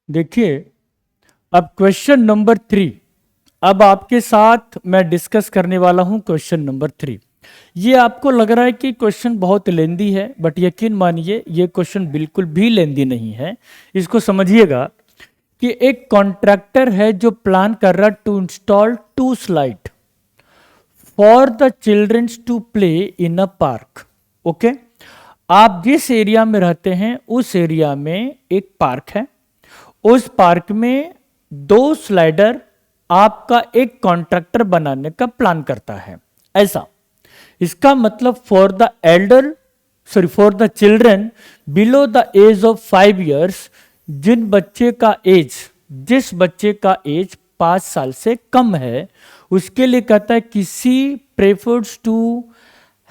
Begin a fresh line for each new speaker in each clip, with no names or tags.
देखिए, अब question number 3। अब आपके साथ मैं डिस्कस करने वाला हूं क्वेश्चन नंबर 3। ये आपको लग रहा है कि क्वेश्चन बहुत लेंदी है, बट यकीन मानिए ये क्वेश्चन बिल्कुल भी लेंदी नहीं है। इसको समझिएगा कि एक कॉन्ट्रैक्टर है जो प्लान कर रहा to install 2 slide for the childrens to play in a park. Okay, आप जिस एरिया में रहते हैं उस एरिया में एक पार्क है। उस पार्क में 2 स्लाइडर आपका एक कॉन्ट्रैक्टर बनाने का प्लान करता है। ऐसा इसका मतलब for the children below the age of 5 years, जिस बच्चे का एज 5 साल से कम है, उसके लिए कहता है किसी prefers to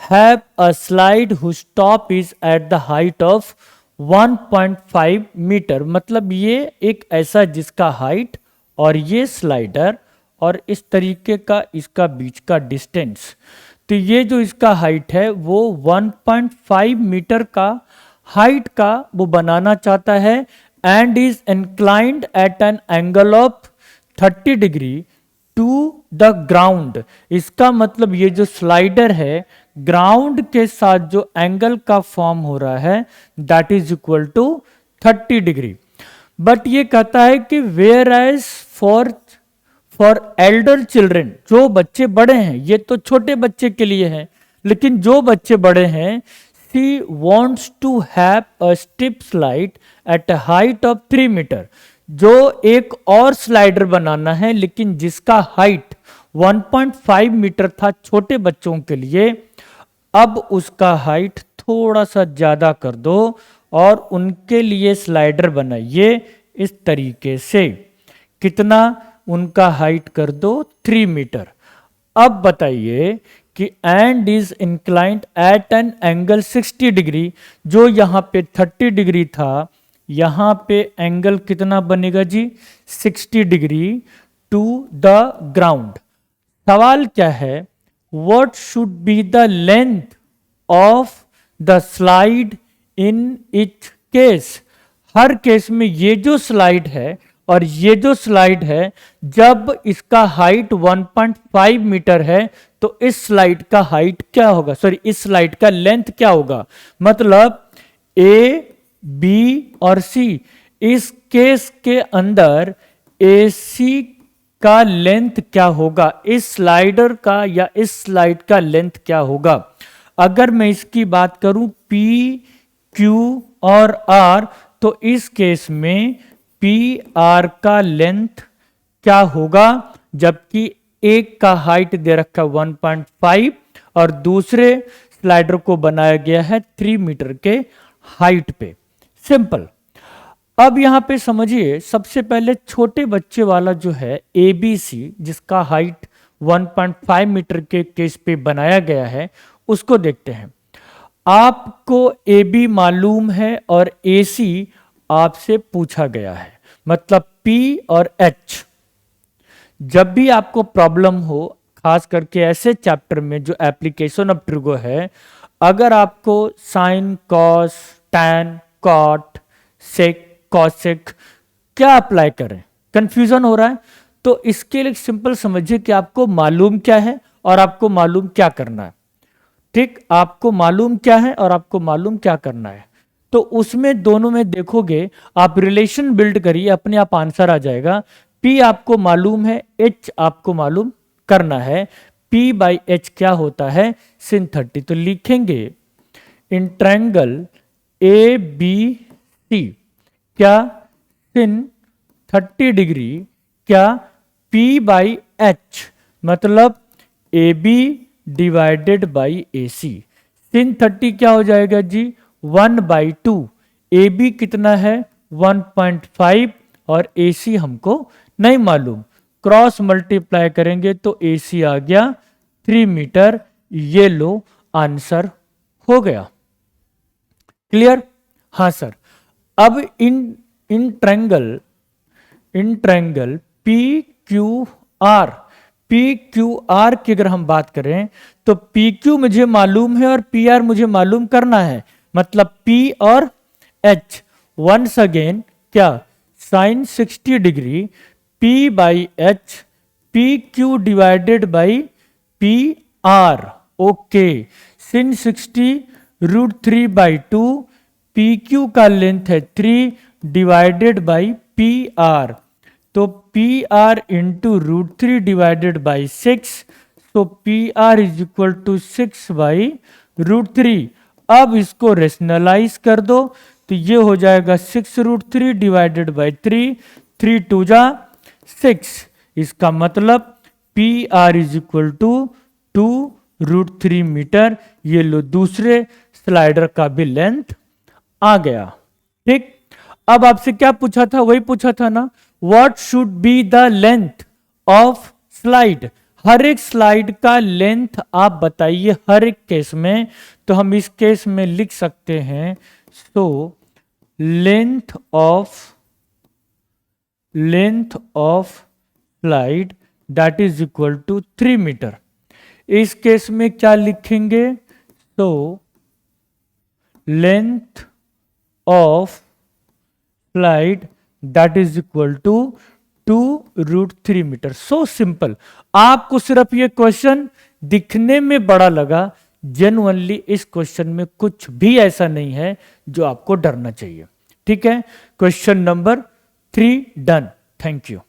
have a slide whose top is at the height of 1.5 metre. मतलब ये एक ऐसा जिसका हाइट और ये स्लाइडर और इस तरीके का इसका बीच का डिस्टेंस, तो ये जो इसका हाइट है वो 1.5 मीटर का हाइट का वो बनाना चाहता है and is inclined at an angle of 30 degree to the ground. इसका मतलब ये जो स्लाइडर है ग्राउंड के साथ जो एंगल का फॉर्म हो रहा है that is equal to 30 degree. But ये कहता है कि whereas for elder children, जो बच्चे बड़े हैं, ये तो छोटे बच्चे के लिए है, लेकिन जो बच्चे बड़े हैं, she wants to have a steep slide at a height of 3 metre. जो एक और स्लाइडर बनाना है लेकिन जिसका हाइट 1.5 मीटर था छोटे बच्चों के लिए, अब उसका हाइट थोड़ा सा ज्यादा कर दो और उनके लिए स्लाइडर बनाइए इस तरीके से। कितना? उनका हाइट कर दो 3 मीटर। अब बताइए कि and is inclined at an angle 60 degree. जो यहां पे 30 डिग्री था, यहां पे एंगल कितना बनेगा जी? 60 डिग्री टू द ग्राउंड। सवाल क्या है? What should be the length of the slide in each case. Her case में ये जो स्लाइड है और ये जो स्लाइड है, जब इसका हाइट 1.5 मीटर है तो इस स्लाइड का हाइट क्या होगा, सॉरी इस स्लाइड का लेंथ क्या होगा? मतलब ए, बी और सी, इस केस के अंदर ए सी का लेंथ क्या होगा, इस स्लाइडर का या इस स्लाइड का लेंथ क्या होगा? अगर मैं इसकी बात करूं पी, क्यू और आर, तो इस केस में पी आर का लेंथ क्या होगा? जबकि एक का हाइट दे रखा 1.5 और दूसरे स्लाइडर को बनाया गया है 3 मीटर के हाइट पे। सिंपल। अब यहां पे समझिए, सबसे पहले छोटे बच्चे वाला जो है ए बी सी, जिसका हाइट 1.5 मीटर के केस पे बनाया गया है, उसको देखते हैं। आपको ए बी मालूम है और ए सी आपसे पूछा गया है, मतलब P और H। जब भी आपको प्रॉब्लम हो, खास करके ऐसे चैप्टर में जो एप्लीकेशन ऑफ ट्रिगो है, अगर आपको साइन, कॉस, टैन, कॉट, सेक, कॉसेक क्या अप्लाई करें, कंफ्यूजन हो रहा है, तो इसके लिए सिंपल समझिए कि आपको मालूम क्या है और आपको मालूम क्या करना है। ठीक, आपको मालूम क्या है और आपको मालूम क्या करना है, तो उसमें दोनों में देखोगे, आप रिलेशन बिल्ड करिए, अपने आप आंसर आ जाएगा। P आपको मालूम है, H आपको मालूम करना है। P बाई H क्या होता है? sin 30। तो लिखेंगे in triangle A B C क्या sin 30 डिग्री क्या P बाई H, मतलब A B divided by A C. sin 30 क्या हो जाएगा जी? 1/2। ए बी कितना है? 1.5 और ए सी हमको नहीं मालूम, क्रॉस मल्टीप्लाई करेंगे तो ए सी आ गया 3 मीटर। ये लो आंसर हो गया। क्लियर? हाँ सर। अब in triangle P Q R, P Q R की अगर हम बात करें तो पी क्यू मुझे मालूम है और पी आर मुझे मालूम करना है, मतलब P और H। वंस अगेन क्या sine 60 degree P by H P Q divided by P R. Okay, sine 60 √3/2 P Q का लेंथ है 3 डिवाइडेड बाई पी आर, तो P R into √3 divided by 6, तो P R is equal to 6/√3। अब इसको rationalise कर दो तो ये हो जाएगा 6√3 डिवाइडेड बाई 3, 3 2 जा 6। इसका मतलब P R is equal to 2√3 metre. ये लो दूसरे स्लाइडर का भी लेंथ आ गया। ठीक, अब आपसे क्या पूछा था, वही पूछा था ना, what should be the length of slide. हर एक स्लाइड का लेंथ आप बताइए हर एक केस में। तो हम इस केस में लिख सकते हैं, so length of slide that is equal to 3 metre. इस केस में क्या लिखेंगे, तो length of slide that is equal to 2√3 metre. So simple. आपको सिर्फ ये क्वेश्चन दिखने में बड़ा लगा, जेन्युइनली इस क्वेश्चन में कुछ भी ऐसा नहीं है जो आपको डरना चाहिए। ठीक है, question number 3 done. Thank you.